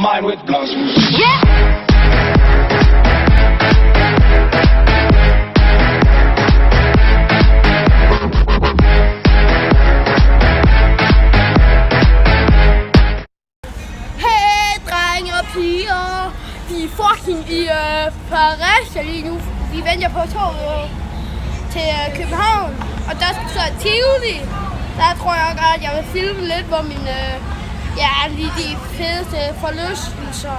mind with blossoms. Piger, de er fucking i Fredericia lige nu. Vi venter på toget til København, og der skal så Tivoli. Der tror jeg godt, at jeg vil filme lidt, hvor mine lige de fedeste forlystelser.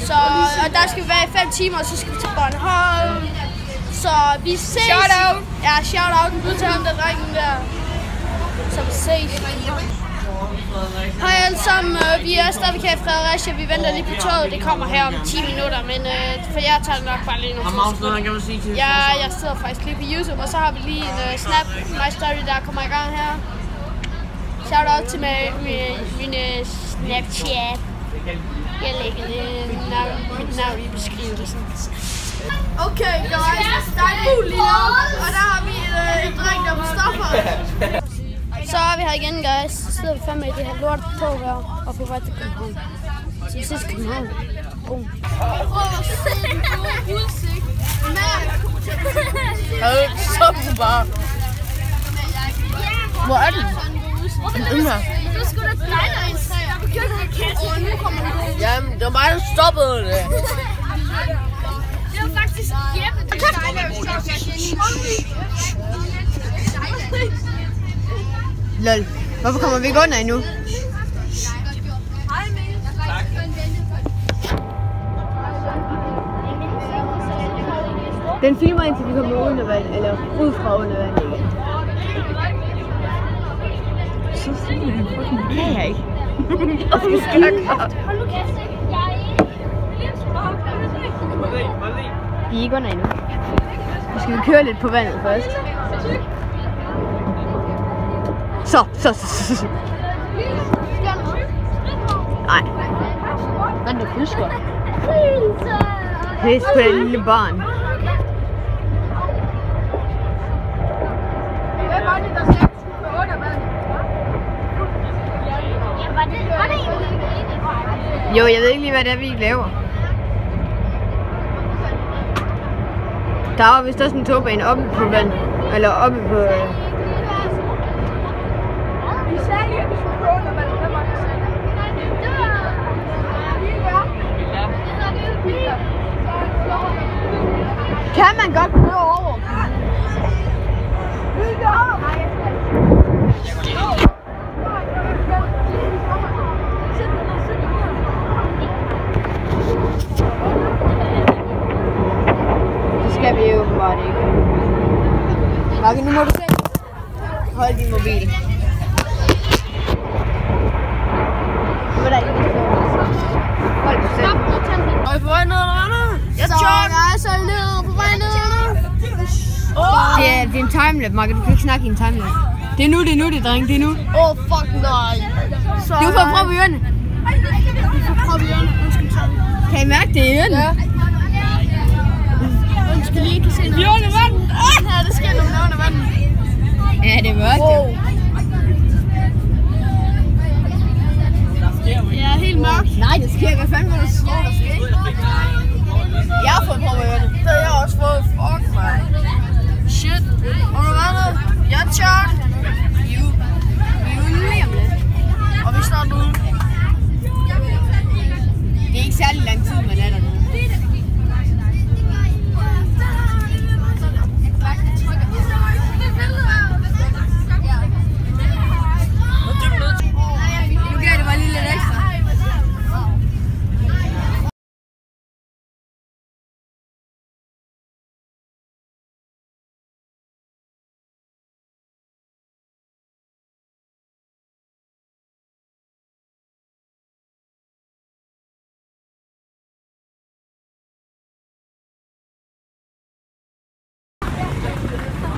Så og der skal vi være i 5 timer, og så skal vi til Bornholm. Så vi ses. Shout out. Ja, shout out til ham der drengen der. Så vi ses. Hej alle sammen, vi er stadigvæk her i Fredericia, vi venter lige på toget, det kommer her om 10 minutter, men for jeg tager det nok bare lige nu. Ja, jeg sidder faktisk lige på YouTube, og så har vi lige en snap, my story, der kommer i gang her. Shout out til mine Snapchat. Jeg lægger mit navn i beskrivelsen. Okay guys, der er en fugl lige op, og der har vi en dreng, der stopper. Så er vi her igen, guys. Så sidder vi fandme i det her lort tog her, og på vej til København. Så vi ses i København. Boom. Stop det bare. Hvor er den? Den yngre. Du skulle da dreje dig en nu kommer den. Jamen, det var mig, der stoppede det. Det var faktisk Jeppe, der Lol. Hvorfor kommer vi ikke under endnu? Den filmer indtil vi kommer under vand, eller ud fra under vand igen. Så siger den fucking kan jeg ikke. Hold nu kæft, vi er ikke under endnu. Nu skal vi køre lidt på vandet først. Så. Nej. Hvad er det, husker? Det er sgu da et lille barn. Hvad var det, der sagde, at du skulle køre under vandet? Ja, var det egentlig? Jo, jeg ved ikke lige, hvad det er, vi laver. Der er vist også en togbane oppe på vandet. Eller oppe på... Kan man godt køre over? Det skal vi jo bare ikke. Marke, nu må du selv holde din mobil. Nu er der ikke noget. Hold du selv. Er I på vej ned eller hvad? Jeg så er I ned på vej ned. Det er en timelapse, Marke. Du kan ikke snakke i en timelapse. Det er nu, dreng. Det er nu. Fuck nej. Du får prøve på ørerne. Kan I mærke det i ørerne? Ja. Undskyld lige, kan se det. Vi er under vandet. Ja, det sker, når vi er under vandet. Ja, det er mørkt. Wow. Ja, helt mørkt. Nej, det sker. Hvad fanden var der sker? Jeg har fået prøve på ørerne. Det har jeg også fået. Fuck mig. Shit. Under vandet. Jeg er tjort. Vi er jo lige om lidt. Og vi er snart ude. Det er ikke særlig lang tid, man er dernede. Nu gør det bare lige lidt ekstra.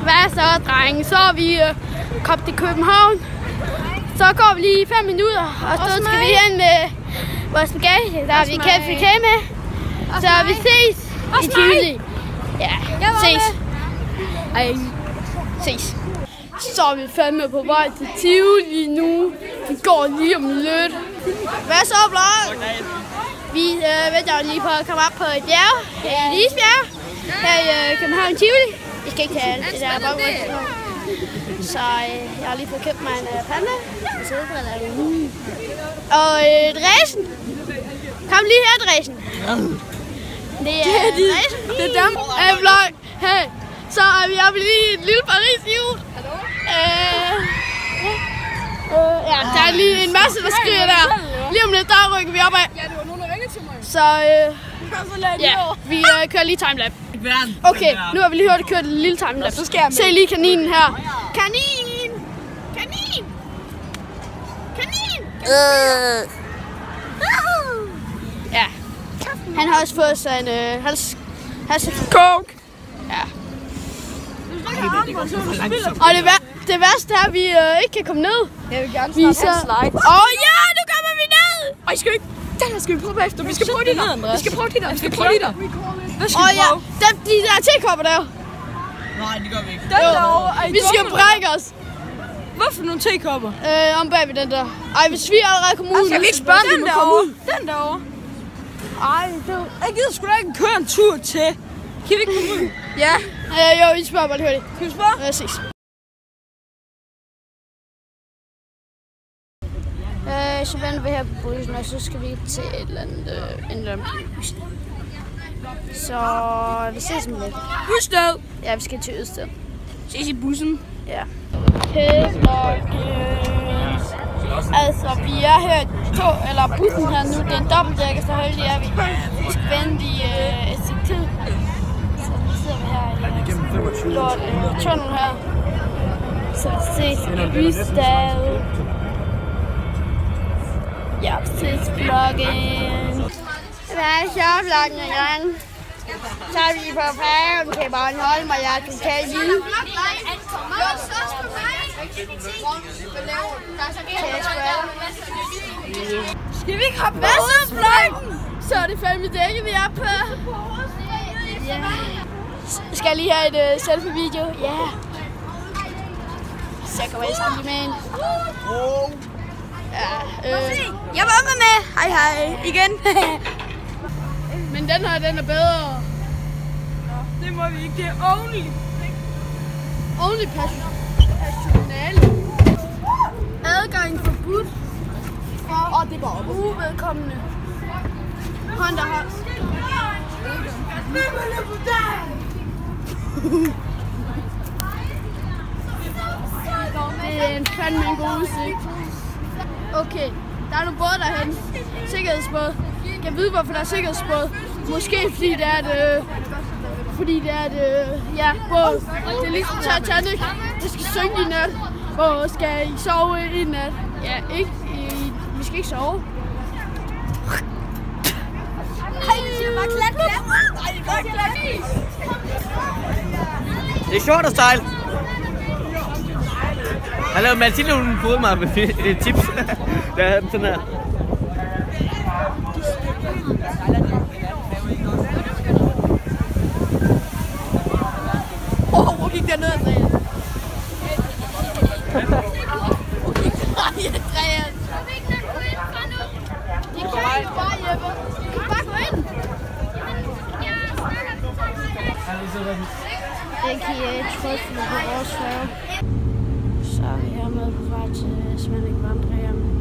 Hvad så, drenge? Så er vi kommet til København. Så går vi lige 5 minutter, og så skal vi hen med vores bagage. Der har vi Café med. Så vi ses i Tivoli. Ja, ses. Ej, ses. Så er vi fandme på vej til Tivoli nu. Vi går lige om lidt. Hvad så, blog? Vi venter lige på at komme op på et bjerg. Her i Lisbjerg. Her i København Tivoli. Vi skal ikke tage det der baggrund. Så jeg har lige fået købt mig en panda. Og Dresden. Kom lige her, Dresden. Det er Dresden. Det er dem. Blog. Hey. Så er vi oppe i et lille Paris-hjul. Ja, der er lige en masse, der skriger der. Lige om lidt, der rykker vi opad. Ja, det var nogen, der ringede til mig. Så ja, vi kører lige timelapse. Okay, nu har vi lige hørt at køre et lille timelapse. Se lige kaninen her. Kanin! Kanin! Kanin! Ja. Han har også fået sig en coke. Ja. Og det værste er, at vi ikke kan komme ned. Jeg vil gerne snart have slide. Ja, nu kommer vi ned! Og I skal ikke... Den her skal vi prøve bagefter. Vi skal prøve de der. Vi skal prøve de der. Hvad skal vi prøve? De der tekopper der. Nej, det gør vi ikke. Den derovre. Vi skal brække os. Hvorfor nogle tekopper? Om bag ved den der. Ej, hvis vi allerede kommer ud. Skal vi ikke spørge, om vi må komme ud? Den derovre. Ej, jeg gider sgu da ikke køre en tur til. Kan vi ikke komme ud? Ja. Jo, vi spørger bare hurtigt. Kan vi spørge? Ses. Så venter vi her på bussen, og så skal vi til et eller andet bus. Så vi ses om lidt. Bussted! Ja, vi skal til Ødsted. Ses i bussen. Ja. Altså, vi er her i bussen her nu. Det er en dobbeltdækker, så heldig er vi. Vi skal vente i et stykke tid. Så nu sidder vi her i lort tunnel her. Så vi ses i Ødsted. Ja, ses vloggen. Hvad er så vloggen i gang? Så er vi på færgen til Bornholm, og jeg kan tage lyd. Skal vi ikke hoppe med så vloggen? Så er det fandme dækket, vi er på. Ja. Skal jeg lige have et selfie-video? Ja. Så kommer jeg sammen med en. Ja, jeg var med. Hej hej. Igen. Men den her, den er bedre. Nå, det må vi ikke. Det er only personale. Adgang forbudt for det var uvedkommende. Hånd der har. Det er en fandme en god udsigt. Okay, der er nogle både derhen. Sikkerhedsbåd. Jeg ved hvorfor der er sikkerhedsbåd. Måske fordi det er ja, båd. Det er ligesom Titanic. Det skal synge i nat. Hvor skal I sove i nat? Ja, ikke. Vi skal ikke sove. Det er short style. Han lavede Mathilde, hun fodede mig med tips. Der er sådan her. Hvor gik der ned, Andreas? Hvor gik der ned, Andreas? Det kan ikke bare, Jeppe. Du kan bare gå ind. A.k.a. Trøflen på vores færge. Så er vi hermed på vej til Svanning Vandrehjem.